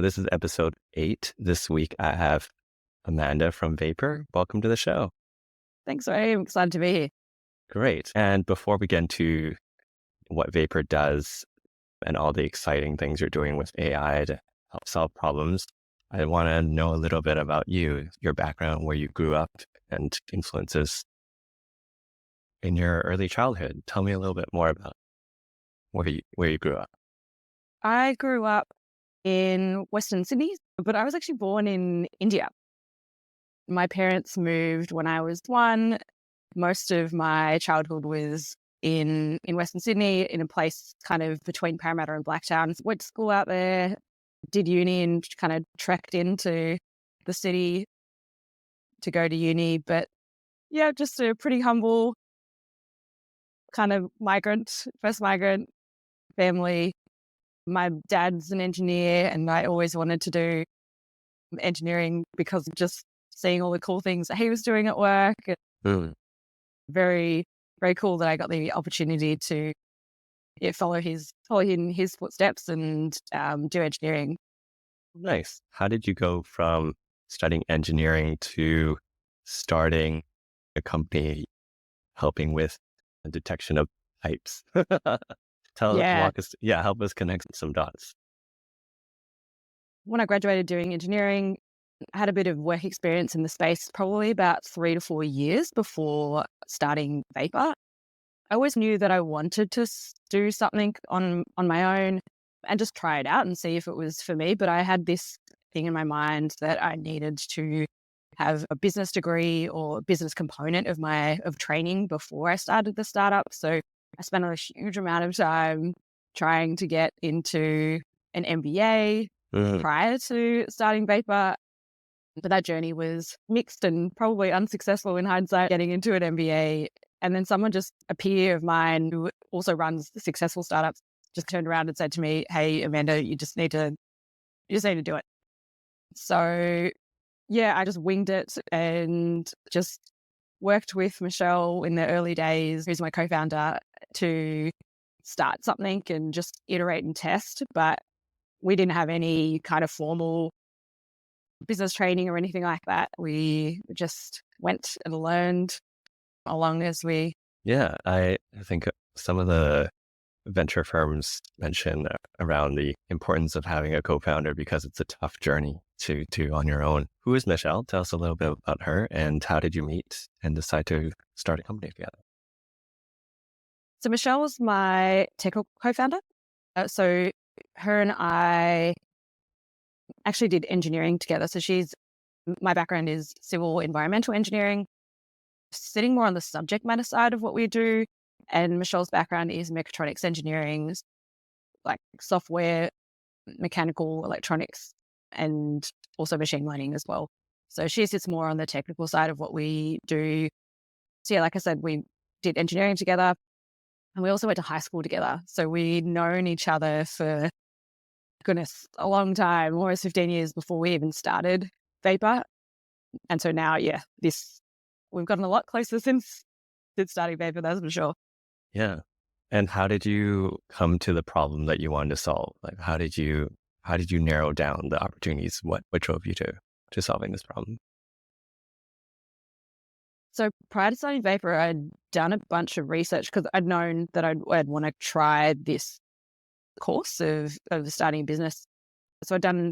This is episode 8. This week I have Amanda from VAPAR. Welcome to the show. Thanks, Ray. I'm excited to be here. Great. And before we get into what VAPAR does and all the exciting things you're doing with AI to help solve problems, I want to know a little bit about you, your background, where you grew up, and influences in your early childhood. Tell me a little bit more about where you grew up. I grew up in Western Sydney, but I was actually born in India. My parents moved when I was 1. Most of my childhood was in Western Sydney, in a place kind of between Parramatta and Blacktown. Went to school out there, did uni, and kind of trekked into the city to go to uni. But yeah, just a pretty humble kind of first migrant family. My dad's an engineer, and I always wanted to do engineering because of just seeing all the cool things that he was doing at work. Mm, Very, very cool that I got the opportunity to follow in his footsteps and do engineering. nice. How did you go from studying engineering to starting a company helping with the detection of pipes? Yeah. Help us connect some dots. When I graduated doing engineering, I had a bit of work experience in the space, probably about 3 to 4 years before starting VAPAR. I always knew that I wanted to do something on my own and just try it out and see if it was for me. But I had this thing in my mind that I needed to have a business degree or a business component of training before I started the startup. So I spent a huge amount of time trying to get into an MBA Mm, prior to starting VAPAR. But that journey was mixed and probably unsuccessful in hindsight, getting into an MBA. And then a peer of mine who also runs successful startups, just turned around and said to me, "Hey, Amanda, you just need to do it." So yeah, I just winged it and just worked with Michelle in the early days, who's my co-founder, to start something and just iterate and test. But we didn't have any kind of formal business training or anything like that. We just went and learned along as we. yeah, I think some of the venture firms mention around the importance of having a co-founder because it's a tough journey to on your own. Who is Michelle? Tell us a little bit about her and how did you meet and decide to start a company together? So Michelle was my technical co-founder. So her and I actually did engineering together. So my background is civil environmental engineering, sitting more on the subject matter side of what we do. And Michelle's background is mechatronics engineering, like software, mechanical, electronics, and also machine learning as well. So she sits more on the technical side of what we do. So yeah, like I said, we did engineering together and we also went to high school together. So we'd known each other for, goodness, a long time, almost 15 years before we even started VAPAR. And so now, yeah, we've gotten a lot closer since starting VAPAR, that's for sure. Yeah. And how did you come to the problem that you wanted to solve? Like how did you narrow down the opportunities? What drove you to solving this problem? So prior to starting VAPAR, I'd done a bunch of research because I'd known that I'd want to try this course of starting a business. So I'd done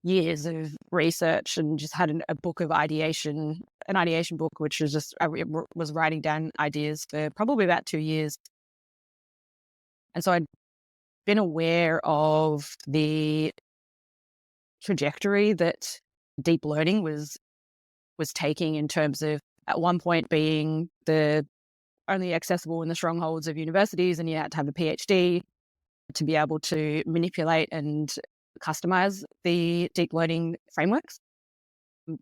years of research and just had an ideation book, which was just, was writing down ideas for probably about 2 years. And so I'd been aware of the trajectory that deep learning was taking, in terms of at one point being the only accessible in the strongholds of universities, and you had to have a PhD to be able to manipulate and customize the deep learning frameworks,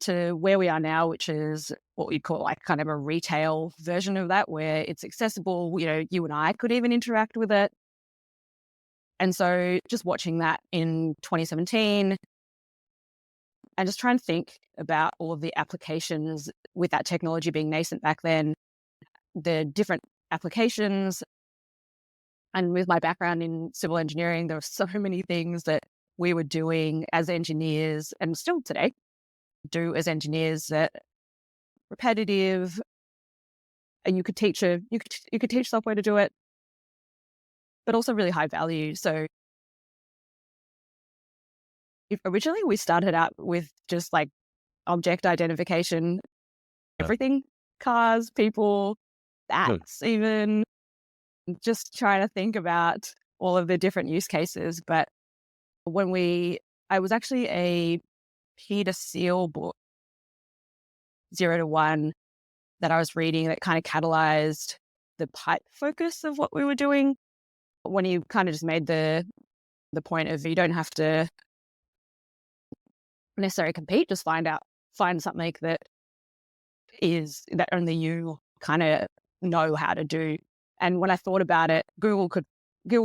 to where we are now, which is what we call like kind of a retail version of that, where it's accessible. You and I could even interact with it. And so just watching that in 2017 and just trying to think about all of the applications with that technology being nascent back then, the different applications. And with my background in civil engineering, there were so many things that we were doing as engineers, and still today do as engineers, that repetitive, and you could teach software to do it, but also really high value. So if originally we started out with just like object identification, Uh, everything, cars, people, hmm, bats, even, just trying to think about all of the different use cases. But I was actually a Peter Seal book, 0 to 1, that I was reading that kind of catalyzed the pipe focus of what we were doing. When you kind of just made the point of, you don't have to necessarily compete, just find something that only you kind of know how to do. And when I thought about it, Google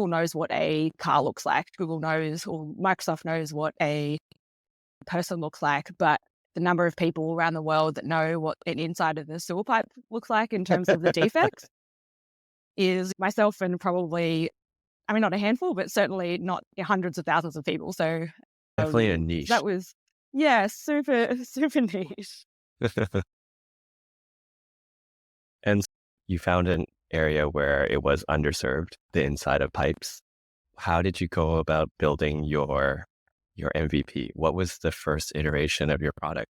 knows what a car looks like. Google knows, or Microsoft knows what a person looks like, but the number of people around the world that know what an inside of the sewer pipe looks like in terms of the defects is myself and probably, I mean, not a handful, but certainly not hundreds of thousands of people. So definitely a that niche. was, yeah, super, super niche. And you found an area where it was underserved, the inside of pipes. How did you go about building your MVP? What was the first iteration of your product?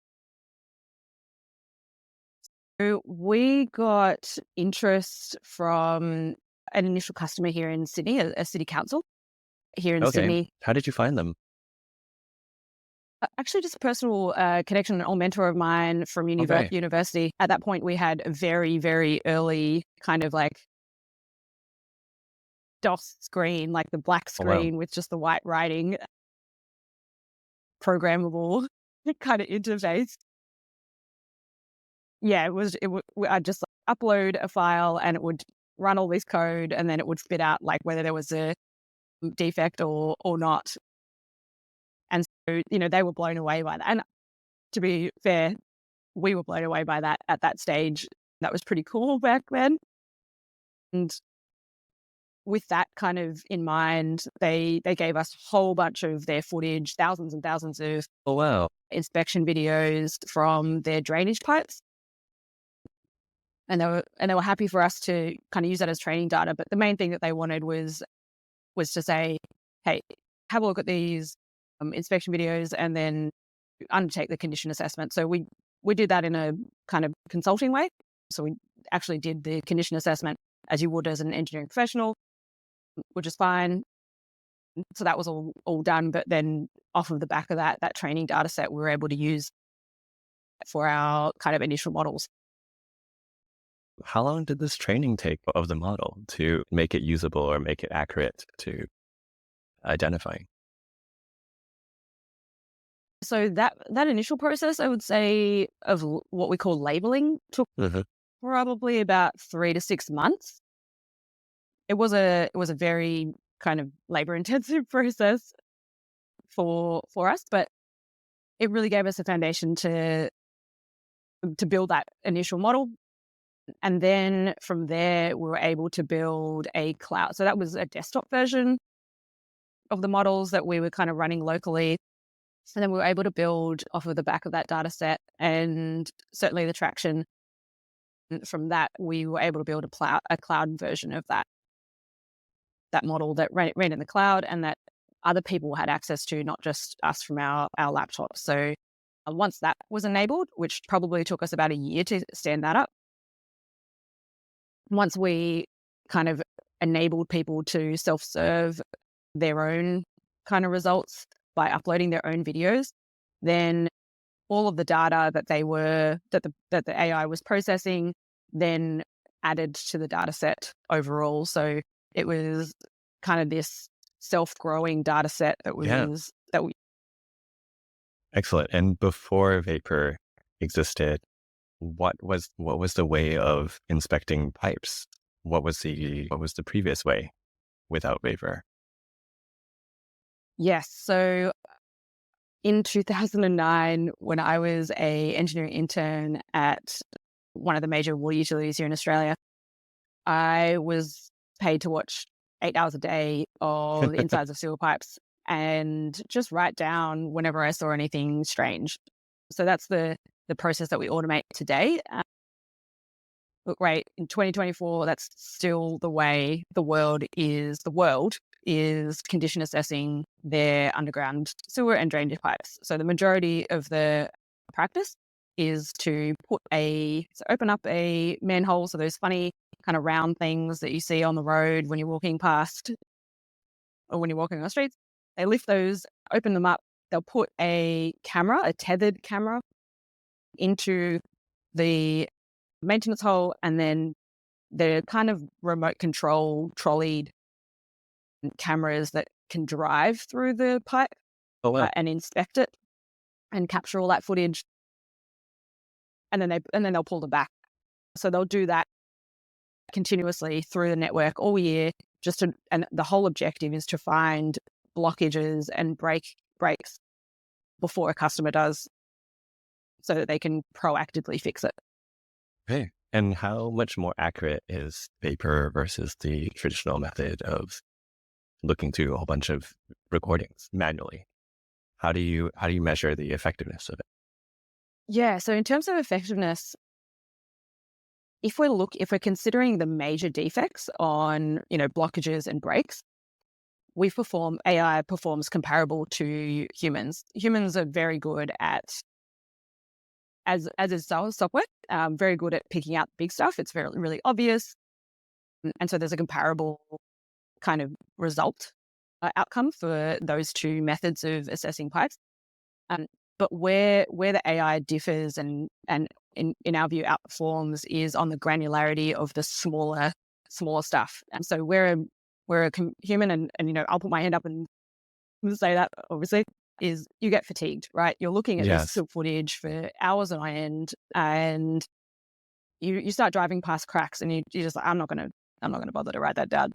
So we got interest from an initial customer here in Sydney, a city council here in Okay. Sydney. How did you find them? Actually, just a personal connection, an old mentor of mine from Okay. university. At that point, we had a very, very early kind of like DOS screen, like the black Oh, wow. screen with just the white writing, programmable kind of interface. Yeah, I'd just like, upload a file and it would run all this code, and then it would spit out like whether there was a defect or not. And so, they were blown away by that. And to be fair, we were blown away by that at that stage. That was pretty cool back then. And with that kind of in mind, they gave us a whole bunch of their footage, thousands and thousands of Oh, wow. inspection videos from their drainage pipes. And they were happy for us to kind of use that as training data. But the main thing that they wanted was to say, hey, have a look at these inspection videos and then undertake the condition assessment. So we did that in a kind of consulting way. So we actually did the condition assessment as you would as an engineering professional, which is fine. So that was all done. But then off of the back of that training data set, we were able to use for our kind of initial models. How long did this training take of the model to make it usable or make it accurate to identifying? So that initial process, I would say, of what we call labeling, took Hmm. probably about 3 to 6 months. It was a very kind of labor intensive process for us, but it really gave us a foundation to build that initial model. And then from there, we were able to build a cloud. So that was a desktop version of the models that we were kind of running locally. And then we were able to build off of the back of that data set, and certainly the traction from that, we were able to build a cloud version of that model that ran in the cloud, and that other people had access to, not just us from our laptops. So once that was enabled, which probably took us about a year to stand that up, once we kind of enabled people to self-serve their own kind of results by uploading their own videos, then all of the data that the AI was processing then added to the data set overall. So it was kind of this self-growing data set Yeah, that we excellent. And before Vapor existed, what was the way of inspecting pipes? What was the previous way without Vapor? yes. So in 2009, when I was a engineering intern at one of the major water utilities here in Australia, I was paid to watch 8 hours a day of the insides of sewer pipes. and just write down whenever I saw anything strange. So that's the process that we automate today. Look, right, in 2024, that's still the way the world is. The world is condition assessing their underground sewer and drainage pipes. So the majority of the practice is to open up a manhole. So those funny kind of round things that you see on the road when you're walking past or when you're walking on the streets, they lift those, open them up. They'll put a camera, a tethered camera, into the maintenance hole, and then the kind of remote control trolleyed cameras that can drive through the pipe Oh, wow. and inspect it and capture all that footage, and then they'll pull them back. So they'll do that continuously through the network all year. And the whole objective is to find blockages and breaks before a customer does, so that they can proactively fix it. Okay. And how much more accurate is VAPAR versus the traditional method of looking through a whole bunch of recordings manually? How do you measure the effectiveness of it? Yeah. So in terms of effectiveness, if we're considering the major defects on, blockages and breaks, AI performs comparable to humans. Humans are very good at, as is software, very good at picking out big stuff. It's very really obvious, and so there's a comparable kind of result outcome for those two methods of assessing pipes. But where the AI differs and in our view outperforms is on the granularity of the smaller stuff. And so we're a human, and I'll put my hand up and say that obviously is you get fatigued, right? You're looking at this Yes. still footage for hours on end, and you start driving past cracks, and you're just like, I'm not gonna bother to write that down.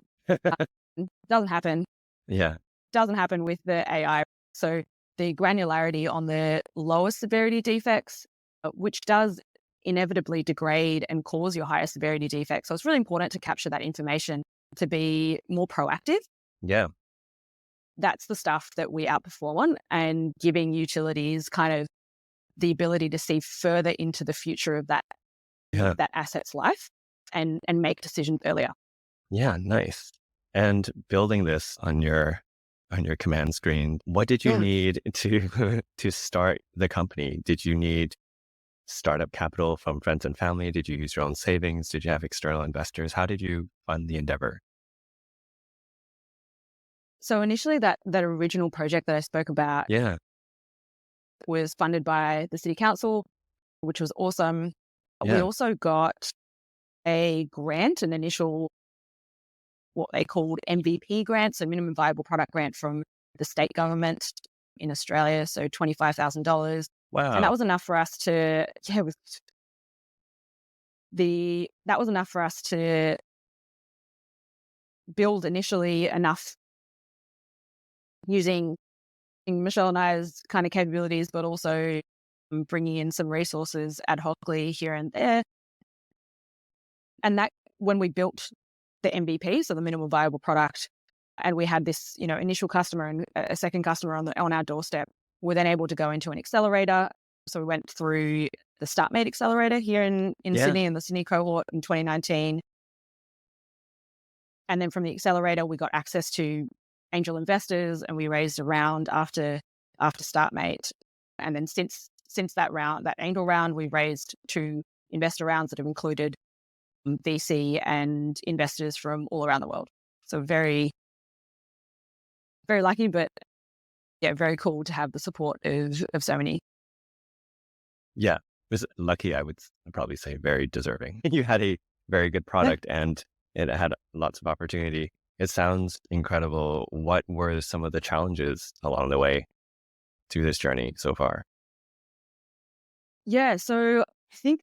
Doesn't happen. Yeah. Doesn't happen with the AI. So the granularity on the lower severity defects, which does inevitably degrade and cause your higher severity defects. So it's really important to capture that information to be more proactive. Yeah. That's the stuff that we outperform on, and giving utilities kind of the ability to see further into the future of that Yeah. asset's life and make decisions earlier. Yeah. Nice. And building this on your command screen, what did you need to to start the company? Did you need startup capital from friends and family? Did you use your own savings? Did you have external investors? How did you fund the endeavor? So initially that original project that I spoke about Yeah. was funded by the city council, which was awesome. We Yeah. also got a grant, an initial, what they called MVP grant, so minimum viable product grant from the state government in Australia, so $25,000. And that Wow. was enough for us to, that was enough for us to build initially enough using Michelle and I's kind of capabilities, but also bringing in some resources ad hocly here and there. And that, when we built the MVP, so the minimum viable product, and we had this, initial customer and a second customer on our doorstep, we're then able to go into an accelerator. So we went through the Startmate accelerator here in Yeah. Sydney, in the Sydney cohort in 2019. And then from the accelerator, we got access to angel investors, and we raised a round after Startmate. And then since that angel round, we raised 2 investor rounds that have included VC and investors from all around the world. So very, very lucky, but yeah, very cool to have the support of so many. Yeah. It was lucky, I would probably say very deserving. You had a very good Yeah. product and it had lots of opportunity. It sounds incredible. What were some of the challenges along the way through this journey so far? Yeah. So I think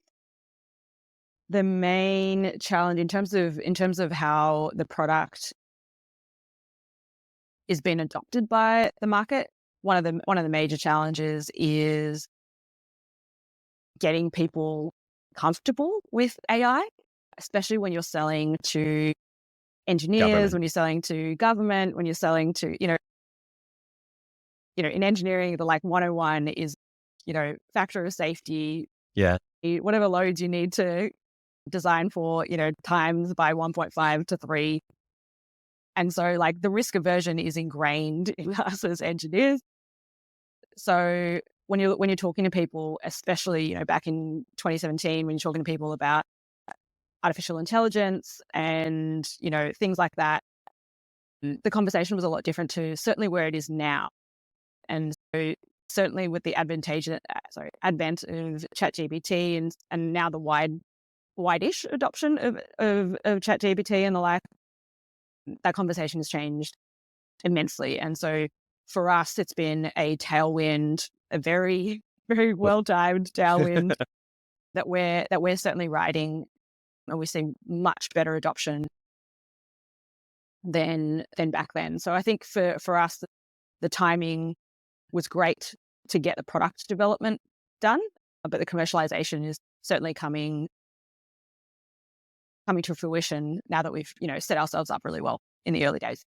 the main challenge in terms of how the product is being adopted by the market, one of the major challenges is getting people comfortable with AI, especially when you're selling to engineers, Government. when you're selling to government, when you're selling to, in engineering, the like 101 is, factor of safety, Yeah. whatever loads you need to design for, times by 1.5 to 3. And so like the risk aversion is ingrained in us as engineers. So when you're talking to people, especially, back in 2017, when you're talking to people about artificial intelligence and, things like that, the conversation was a lot different to certainly where it is now. And so certainly with the advent of ChatGPT and now the wide-ish adoption of ChatGPT and the like, that conversation has changed immensely. And so for us, it's been a tailwind, a very, very well-timed tailwind that we're certainly riding, and we see much better adoption than back then. So I think for us, the timing was great to get the product development done, but the commercialization is certainly coming to fruition now that we've, set ourselves up really well in the early days.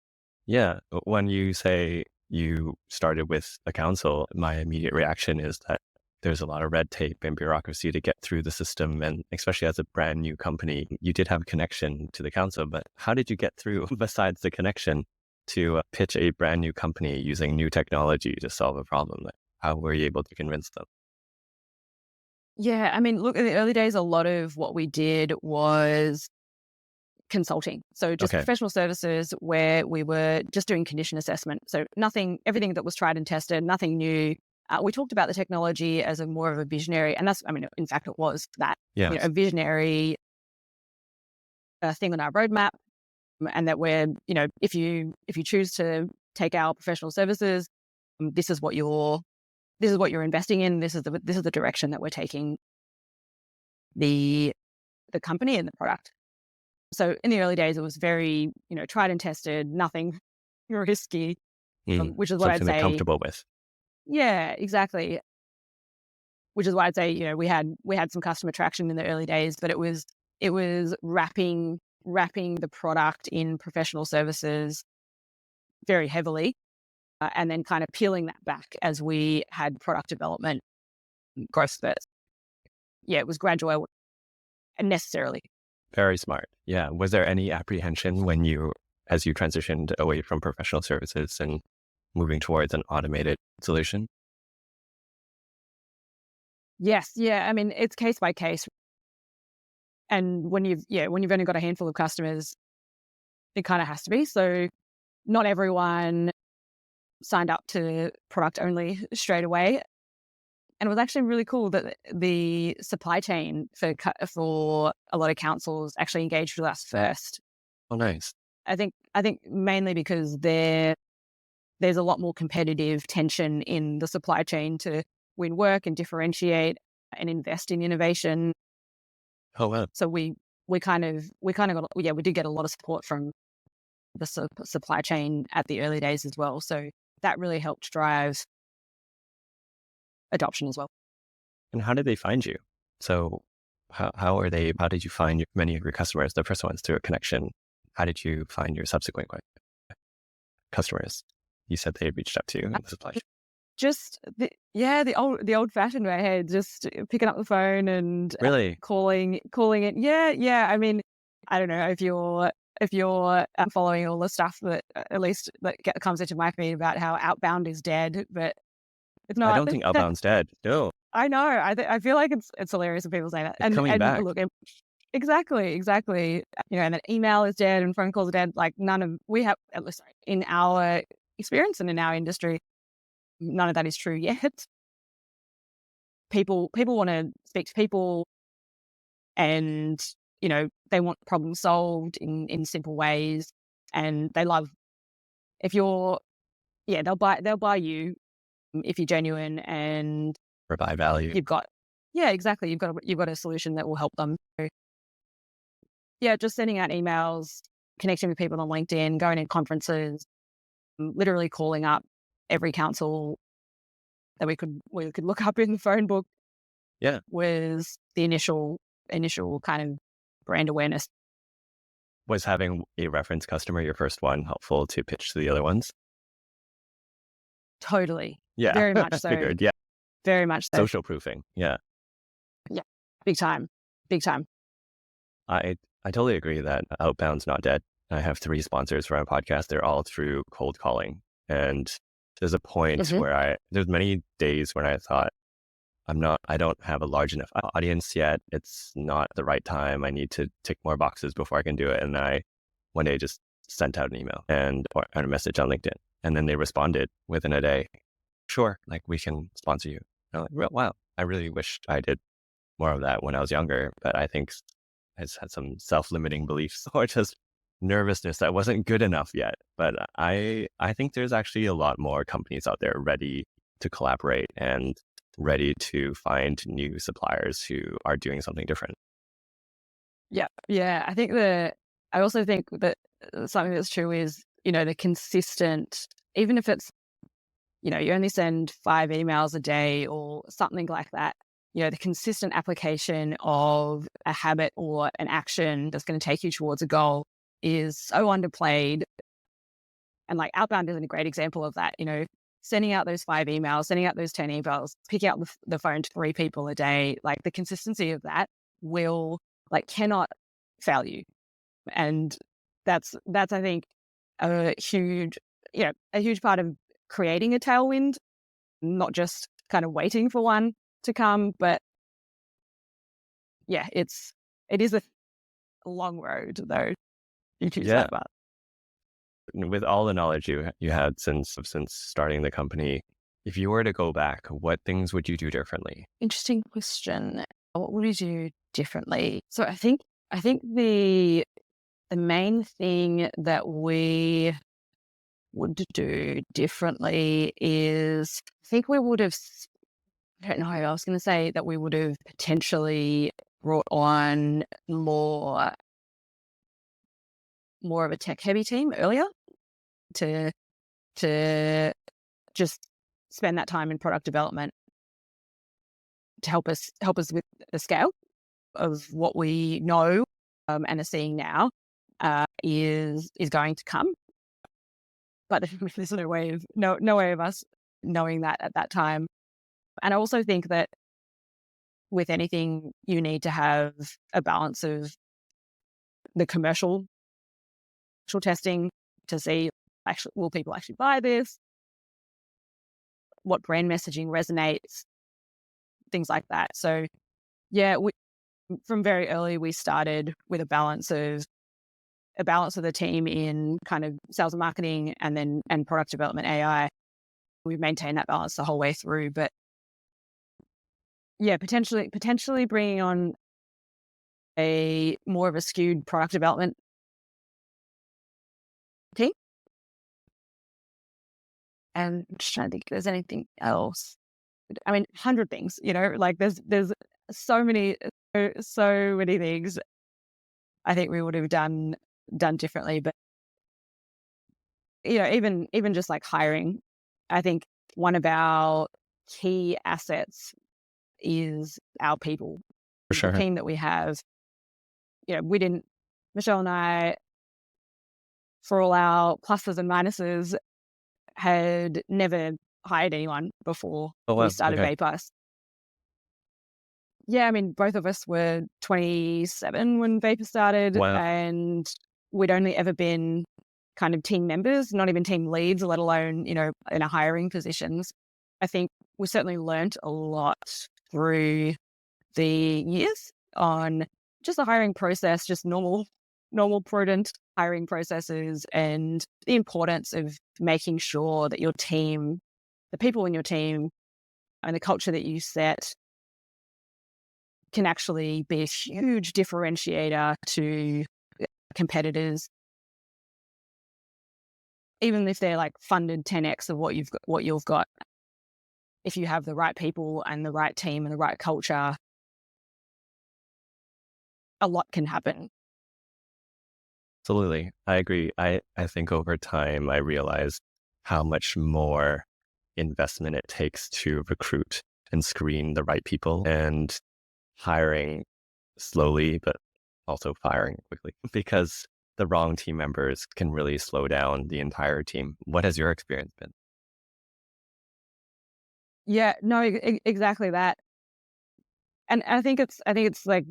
Yeah. When you say you started with a council, my immediate reaction is that there's a lot of red tape and bureaucracy to get through the system. And especially as a brand new company, you did have a connection to the council, but how did you get through, besides the connection, to pitch a brand new company using new technology to solve a problem? Like, how were you able to convince them? Yeah, I mean, look, in the early days, a lot of what we did was consulting. So just Okay. professional services where we were just doing condition assessment. So everything that was tried and tested, nothing new. We talked about the technology as more of a visionary, and in fact, it was that, Yes. a visionary thing on our roadmap, and that we're, if you choose to take our professional services, this is what you're investing in. This is the direction that we're taking the company and the product. So in the early days, it was very, tried and tested, nothing risky, which is what I'd Something they're say. comfortable with. Yeah, exactly. Which is why I'd say, we had some customer traction in the early days, but it was wrapping the product in professional services very heavily, and then kind of peeling that back as we had product development growth spurts. Yeah, it was gradual and necessarily. Very smart. Yeah. Was there any apprehension as you transitioned away from professional services and moving towards an automated solution? Yes, yeah. I mean, it's case by case, and when you've only got a handful of customers, it kind of has to be. So not everyone signed up to product only straight away. And it was actually really cool that the supply chain for a lot of councils actually engaged with us first. Oh, nice. I think mainly because there's a lot more competitive tension in the supply chain to win work and differentiate and invest in innovation. Oh, wow. So we kind of got, we did get a lot of support from the supply chain at the early days as well. So that really helped drive adoption as well. And how did they find you? So how did you find many of your customers? The first one's through a connection. How did you find your subsequent customers? You said they reached out to you in the supply chain. Just the old fashioned way, just picking up the phone and Really? calling it. Yeah. I mean, I don't know if you're following all the stuff that at least that comes into my feed about how outbound is dead, but it's I not. don't think outbound's dead. No, I know. I feel like it's hilarious when people say that. it's coming And back. look, exactly. And then email is dead and phone calls are dead. Like we have, at least in our experience and in our industry, none of that is true yet. People want to speak to people, and they want problems solved in simple ways, and they love if you're they'll buy you if you're genuine and Provide value. you've got exactly you've got a solution that will help them. So, yeah, just sending out emails, connecting with people on LinkedIn, going to conferences, literally calling up every council that we could look up in the phone book. Yeah. Was the initial kind of brand awareness. Was having a reference customer, your first one, helpful to pitch to the other ones? Totally. Yeah, very much I so. figured. Yeah, Very much so. social proofing. Yeah, Yeah, big time, big time. I I totally agree that outbound's not dead. I have 3 sponsors for my podcast. They're all through cold calling, and there's a point Hmm. where there's many days when I thought I don't have a large enough audience yet. It's not the right time. I need to tick more boxes before I can do it. And I one day just sent out an email or a message on LinkedIn. And then they responded within a day. Sure, like we can sponsor you. And I'm like, wow, I really wish I did more of that when I was younger. But I think I just had some self-limiting beliefs or just nervousness that wasn't good enough yet. But I think there's actually a lot more companies out there ready to collaborate and ready to find new suppliers who are doing something different. Yeah, yeah. I also think that something that's true is, the consistent, even if it's, you only send 5 emails a day or something like that, the consistent application of a habit or an action that's going to take you towards a goal is so underplayed. And like outbound isn't a great example of that, sending out those 5 emails, sending out those 10 emails, picking up the phone to 3 people a day, like the consistency of that will, cannot fail you. And that's I think a huge, a huge part of creating a tailwind, not just kind of waiting for one to come, but yeah, it is a long road though. You choose Yeah, that path. with all the knowledge you had since starting the company, if you were to go back, what things would you do differently? Interesting question. What would we do differently? So I think the main thing that we would do differently is I think we would have I don't know, I was gonna say that we would have potentially brought on more of a tech heavy team earlier to to just spend that time in product development to help us with the scale of what we know, and are seeing now, is going to come. But there's no way of us knowing that at that time. And I also think that with anything, you need to have a balance of the commercial testing to see actually will people actually buy this, what brand messaging resonates, things like that. So yeah, from very early we started with a balance of the team in kind of sales and marketing and product development AI. We've maintained that balance the whole way through. But yeah, potentially bringing on a more of a skewed product development team. And I'm just trying to think if there's anything else. I mean, 100 things, like there's so many, so many things I think we would have done differently. But even just like hiring, I think one of our key assets is our people, For the sure. team that we have. We didn't, Michelle and I, for all our pluses and minuses, had never hired anyone before Oh, we wow. started Okay. VAPAR. Yeah, I mean, both of us were 27 when VAPAR started, Wow. and we'd only ever been kind of team members, not even team leads, let alone, in a hiring positions. I think we certainly learnt a lot through the years on just the hiring process, just normal, prudent hiring processes, and the importance of making sure that your team, the people in your team, and the culture that you set can actually be a huge differentiator to competitors, even if they're like funded 10x of what you've got. If you have the right people and the right team and the right culture, a lot can happen. Absolutely. I agree. I think over time, I realized how much more investment it takes to recruit and screen the right people and hiring slowly, but also firing quickly because the wrong team members can really slow down the entire team. What has your experience been? Yeah, no, exactly that. And I think it's like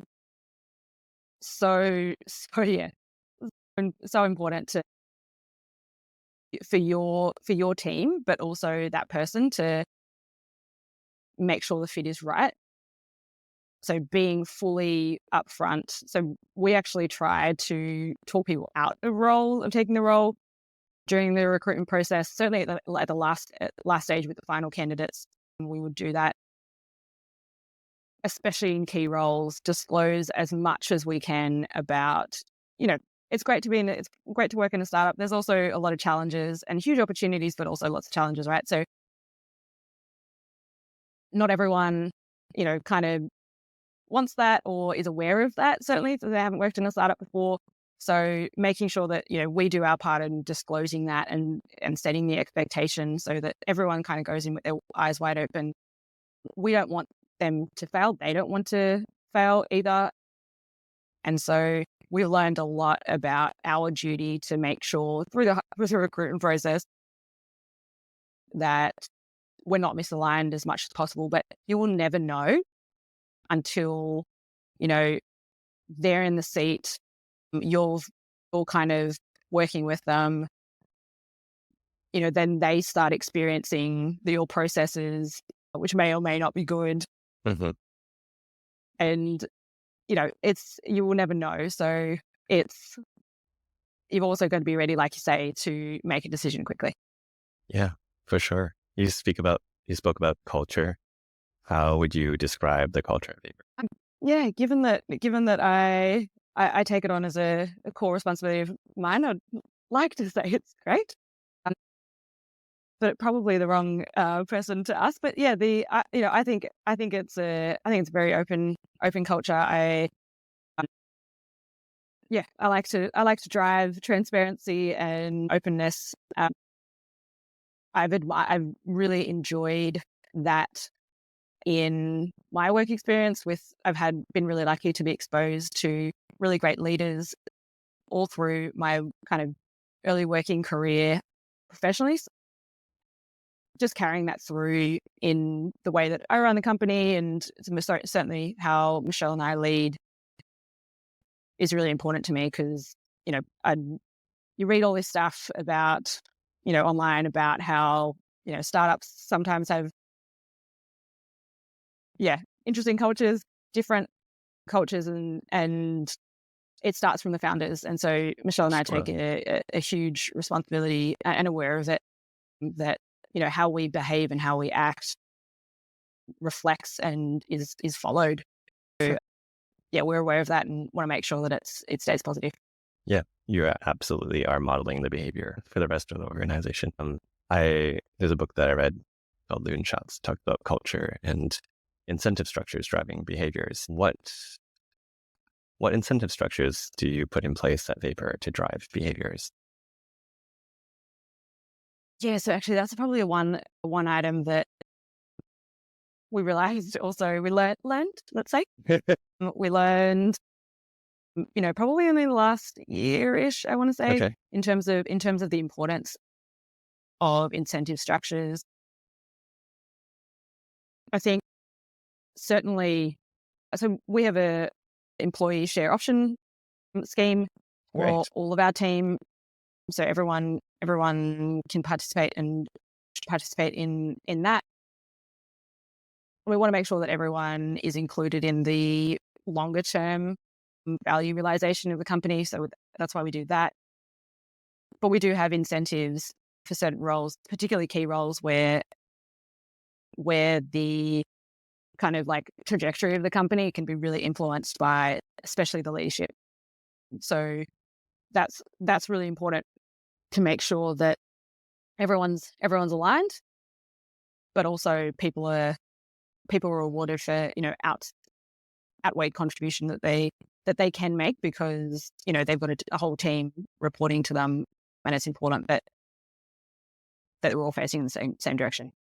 yeah, so important to for your team, but also that person to make sure the fit is right. So being fully upfront. So we actually try to talk people out of taking the role during the recruitment process. Certainly at the last stage with the final candidates, we would do that, especially in key roles. Disclose as much as we can about, you know, it's great to work in a startup. There's also a lot of challenges and huge opportunities, but also lots of challenges, right? So not everyone, kind of wants that or is aware of that, certainly, if they haven't worked in a startup before. So making sure that, we do our part in disclosing that and setting the expectation so that everyone kind of goes in with their eyes wide open. We don't want them to fail. They don't want to fail either. And so we learned a lot about our duty to make sure through the recruitment process that we're not misaligned as much as possible. But you will never know until, you know, they're in the seat, you're all kind of working with them, then they start experiencing your processes, which may or may not be good. Hmm. And, you will never know. So it's, you've also got to be ready, like you say, to make a decision quickly. Yeah, for sure. You spoke about culture. How would you describe the culture of VAPAR? Yeah, given that I take it on as a core responsibility of mine, I'd like to say it's great. Um, but probably the wrong person to ask. But yeah, I think it's a very open culture. Um, yeah, I like to drive transparency and openness. I've really enjoyed that in my work experience. I've been really lucky to be exposed to really great leaders all through my kind of early working career professionally. Just carrying that through in the way that I run the company and certainly how Michelle and I lead is really important to me because, you know, I, you read all this stuff about, online about how, startups sometimes have, yeah, interesting cultures, different cultures, and it starts from the founders. And so Michelle and I take Sure. a huge responsibility and aware of it, that, how we behave and how we act reflects and is followed. So, yeah, we're aware of that and want to make sure that it stays positive. Yeah, you absolutely are modeling the behavior for the rest of the organization. There's a book that I read called Loon Shots, talked about culture and incentive structures driving behaviors. What incentive structures do you put in place at VAPAR to drive behaviors? Yeah, so actually that's probably one item that we realized also we learned, let's say. We learned, probably only the last year-ish, I want to say, Okay. in terms of the importance of incentive structures. I think certainly, so we have a employee share option scheme for Great. all of our team. So everyone can participate and should participate in that. We want to make sure that everyone is included in the longer term value realization of the company. So that's why we do that. But we do have incentives for certain roles, particularly key roles where the kind of like trajectory of the company can be really influenced by especially the leadership. So that's really important to make sure that everyone's aligned, but also people are rewarded for, outweighed contribution that they can make because, they've got a whole team reporting to them, and it's important that we're all facing in the same direction.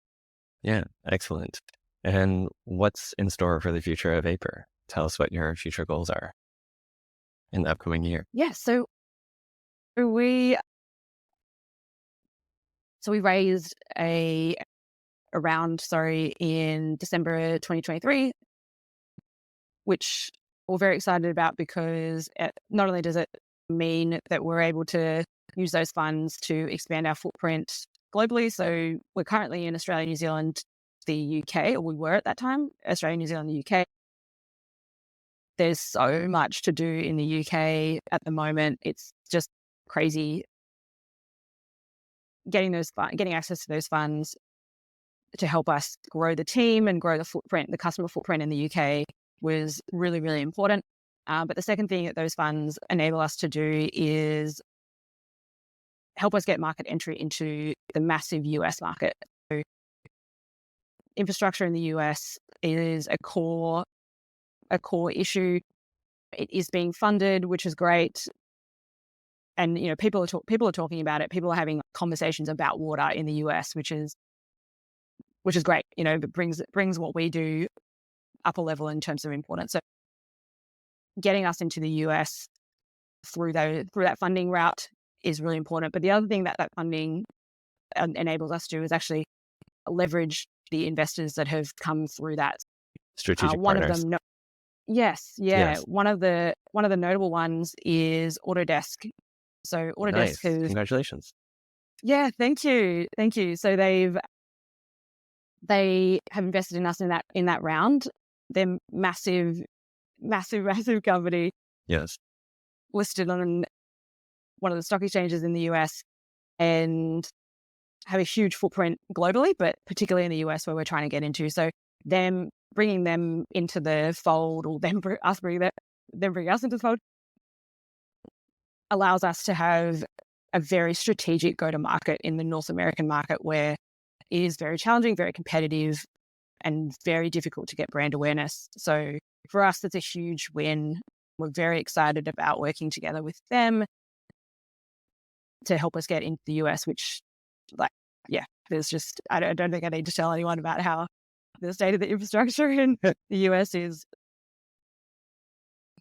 Yeah, excellent. And what's in store for the future of VAPAR? Tell us what your future goals are in the upcoming year. Yeah, we so we raised in December 2023, which we're very excited about because not only does it mean that we're able to use those funds to expand our footprint globally. So we're currently in Australia, New Zealand, the UK, or we were at that time, Australia, New Zealand, the UK. There's so much to do in the UK at the moment. It's just crazy. Getting access to those funds to help us grow the team and grow the footprint, the customer footprint in the UK was really, really important. But the second thing that those funds enable us to do is help us get market entry into the massive US market. So infrastructure in the US is a core issue. It is being funded, which is great. And people are talking about it. People are having conversations about water in the US, which is great. It brings what we do up a level in terms of importance. So getting us into the US through that funding route is really important. But the other thing that funding enables us to do is actually leverage the investors that have come through that. Strategic One partners. of them, yes. One of the notable ones is Autodesk. So Autodesk Nice. has, Congratulations. yeah, thank you. So they have invested in us in that round. They're massive company. Yes. Listed on one of the stock exchanges in the US and have a huge footprint globally, but particularly in the US where we're trying to get into. So them bringing them into the fold, or them bringing us into the fold, allows us to have a very strategic go-to-market in the North American market, where it is very challenging, very competitive, and very difficult to get brand awareness. So for us, that's a huge win. We're very excited about working together with them to help us get into the US, which, there's just, I don't think I need to tell anyone about how the state of the infrastructure in the US is.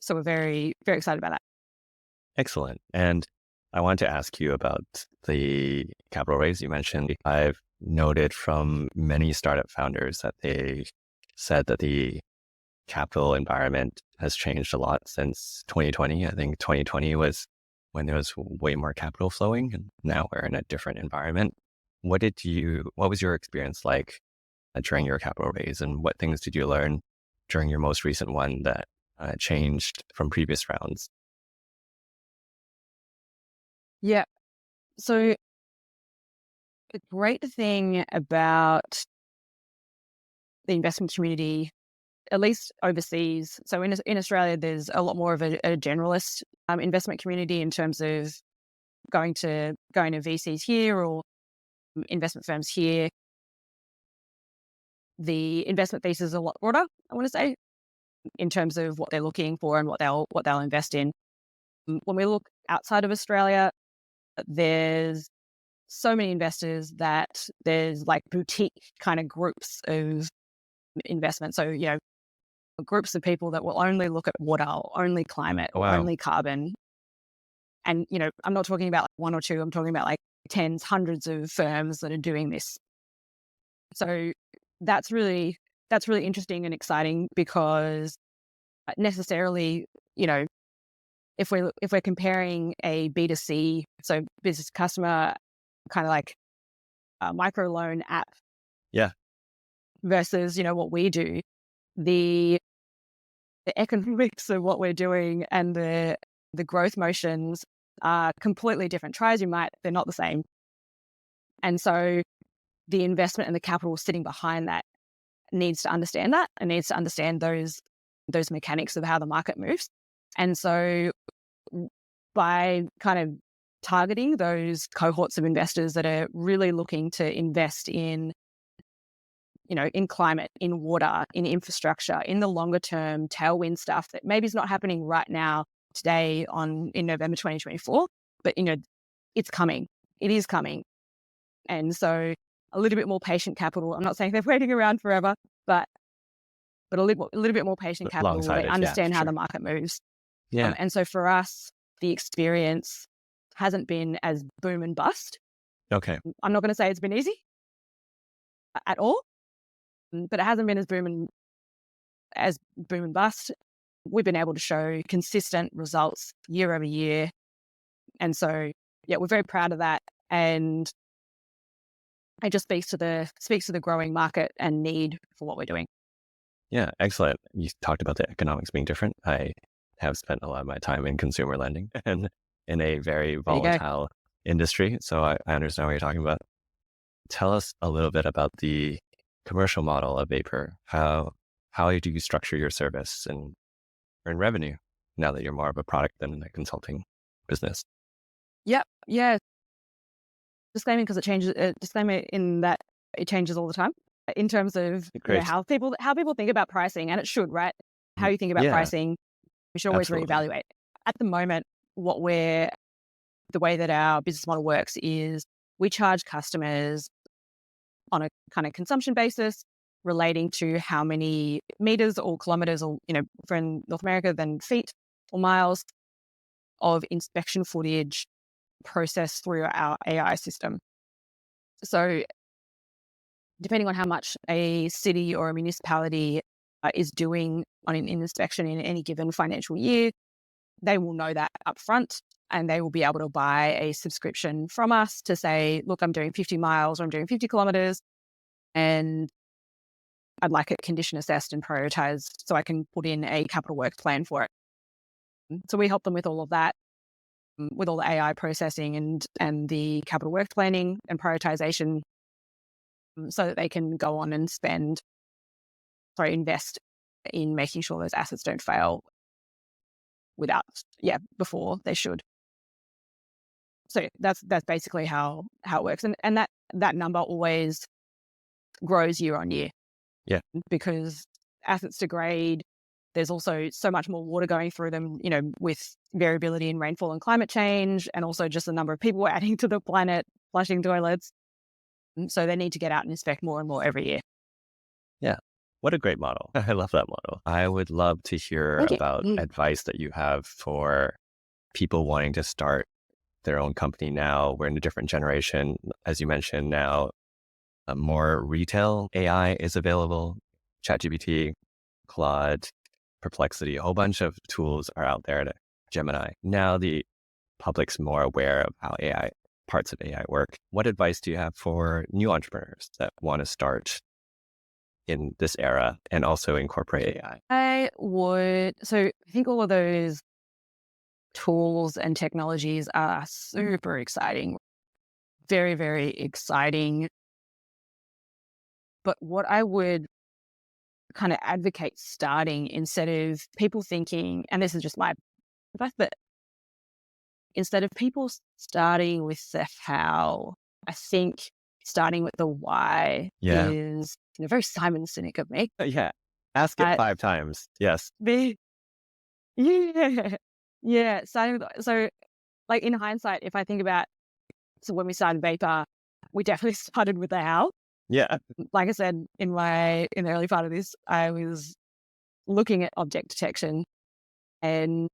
So we're very, very excited about that. Excellent. And I want to ask you about the capital raise you mentioned. I've noted from many startup founders that they said that the capital environment has changed a lot since 2020. I think 2020 was when there was way more capital flowing, and now we're in a different environment. What was your experience like during your capital raise, and what things did you learn during your most recent one that changed from previous rounds? Yeah. So the great thing about the investment community, at least overseas, so in Australia, there's a lot more of a generalist investment community in terms of going to VCs here or investment firms here. The investment thesis is a lot broader, I want to say, in terms of what they're looking for and what they'll invest in. When we look outside of Australia, there's so many investors that there's like boutique kind of groups of investment. So, groups of people that will only look at water, or only climate, or Wow. only carbon. And, I'm not talking about like one or two, I'm talking about like tens, hundreds of firms that are doing this. So that's really interesting and exciting, because necessarily, if we're comparing a B2C, so business customer, kind of like a micro loan app, Yeah. versus, what we do, the economics of what we're doing and the growth motions are completely different. Try as you might, they're not the same. And so the investment and the capital sitting behind that needs to understand that, and needs to understand those mechanics of how the market moves. And so by kind of targeting those cohorts of investors that are really looking to invest in, in climate, in water, in infrastructure, in the longer term tailwind stuff that maybe is not happening right now, today in November 2024, but it's coming. It is coming. And so a little bit more patient capital. I'm not saying they're waiting around forever, but a little bit more patient capital. They Long-sighted, understand how sure. the market moves. Yeah. And so for us, the experience hasn't been as boom and bust. Okay. I'm not going to say it's been easy, at all, but it hasn't been as boom and bust. We've been able to show consistent results year over year. And so, yeah, we're very proud of that. And it just speaks to the growing market and need for what we're doing. Yeah, excellent. You talked about the economics being different. I have spent a lot of my time in consumer lending and in a very There you go. volatile industry. So I understand what you're talking about. Tell us a little bit about the commercial model of Vapor. How do you structure your service and earn revenue now that you're more of a product than a consulting business? Yep. Yeah. Disclaimer because it changes. Disclaimer in that it changes all the time in terms of Great. how people think about pricing, and it should, right? How Mhm. you think about Yeah, pricing, we should always absolutely. reevaluate. At the moment, the way that our business model works is we charge customers on a kind of consumption basis relating to how many meters or kilometers or, for in North America, then feet or miles of inspection footage processed through our AI system. So depending on how much a city or a municipality is doing on an inspection in any given financial year, they will know that upfront and they will be able to buy a subscription from us to say, look, I'm doing 50 miles or I'm doing 50 kilometers and I'd like it condition assessed and prioritized so I can put in a capital works plan for it. So we help them with all of that, with all the AI processing and the capital works planning and prioritization, so that they can go on and invest in making sure those assets don't fail before they should. So that's basically how it works. And that number always grows year on year. Yeah. Because assets degrade. There's also so much more water going through them, with variability in rainfall and climate change, and also just the number of people we're adding to the planet, flushing toilets. So they need to get out and inspect more and more every year. Yeah. What a great model. I love that model. I would love to hear Thank you. about advice that you have for people wanting to start their own company now. We're in a different generation. As you mentioned now, more retail AI is available. ChatGPT, Claude, Perplexity, a whole bunch of tools are out there. Gemini. Now the public's more aware of how parts of AI work. What advice do you have for new entrepreneurs that want to start in this era and also incorporate AI? I think all of those tools and technologies are super exciting, very, very exciting. But what I would kind of advocate starting, instead of people thinking, and this is just my advice, but instead of people starting with the how, I think starting with the why Yeah. is very Simon Sinek of me. Yeah. Ask it Uh, 5 times. Yes. me, yeah, yeah. So, like in hindsight, if I think about, so when we started VAPAR, we definitely started with the how. Yeah. Like I said in the early part of this, I was looking at object detection and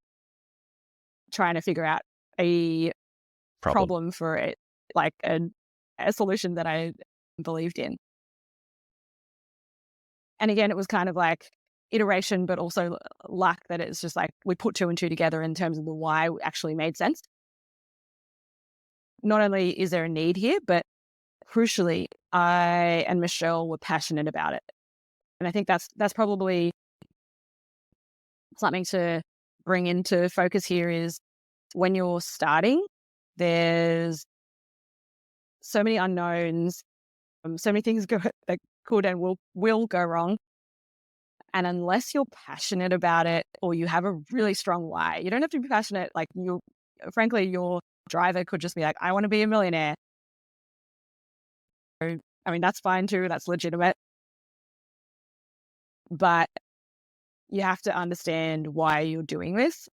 trying to figure out a Problem. problem for it, like a solution that I believed in. And again, it was kind of like iteration, but also luck that it's just like we put two and two together in terms of the why actually made sense. Not only is there a need here, but crucially, I and Michelle were passionate about it. And I think that's probably something to bring into focus here is when you're starting, there's so many unknowns, so many things that could and will go wrong. And unless you're passionate about it or you have a really strong why, you don't have to be passionate. Like frankly, your driver could just be like, I want to be a millionaire. So, I mean, that's fine too. That's legitimate. But you have to understand why you're doing this.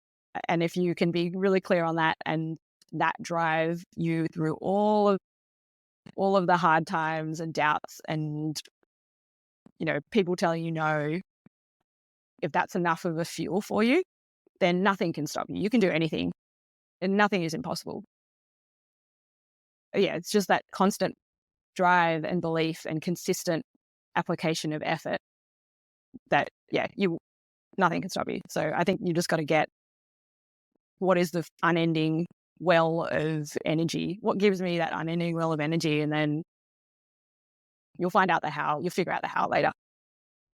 And if you can be really clear on that and that drive you through all of the hard times and doubts and, people telling you no, if that's enough of a fuel for you, then nothing can stop you. You can do anything and nothing is impossible. Yeah, it's just that constant drive and belief and consistent application of effort that, nothing can stop you. So I think you just got to get what is the unending well of energy, what gives me that unending well of energy, and then you'll find out the how, you'll figure out the how later.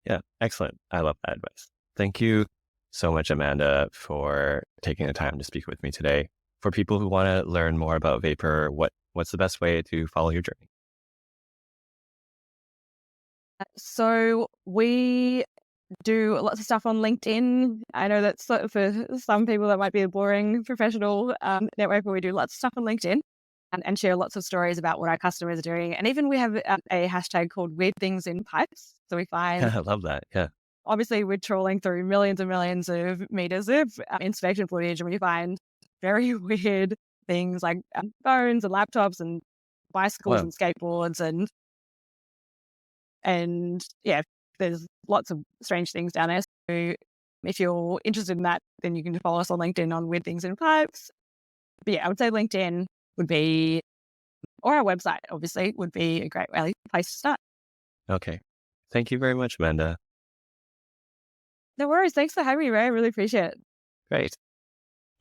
Yeah, excellent. I love that advice. Thank you so much, Amanda, for taking the time to speak with me today. For people who want to learn more about Vapor, what's the best way to follow your journey? So we do lots of stuff on LinkedIn. I know that's for some people that might be a boring professional network, but we do lots of stuff on LinkedIn and share lots of stories about what our customers are doing. And even we have a hashtag called Weird Things in Pipes. So we find, I love that. Yeah. obviously, we're trawling through millions and millions of meters of inspection footage, and we find very weird things like phones and laptops and bicycles Wow. and skateboards and yeah, there's lots of strange things down there. So if you're interested in that, then you can follow us on LinkedIn on Weird Things in Pipes. But yeah, I would say LinkedIn would be, or our website, obviously, would be a great place to start. Okay. Thank you very much, Amanda. No worries. Thanks for having me, Ray. I really appreciate it. Great.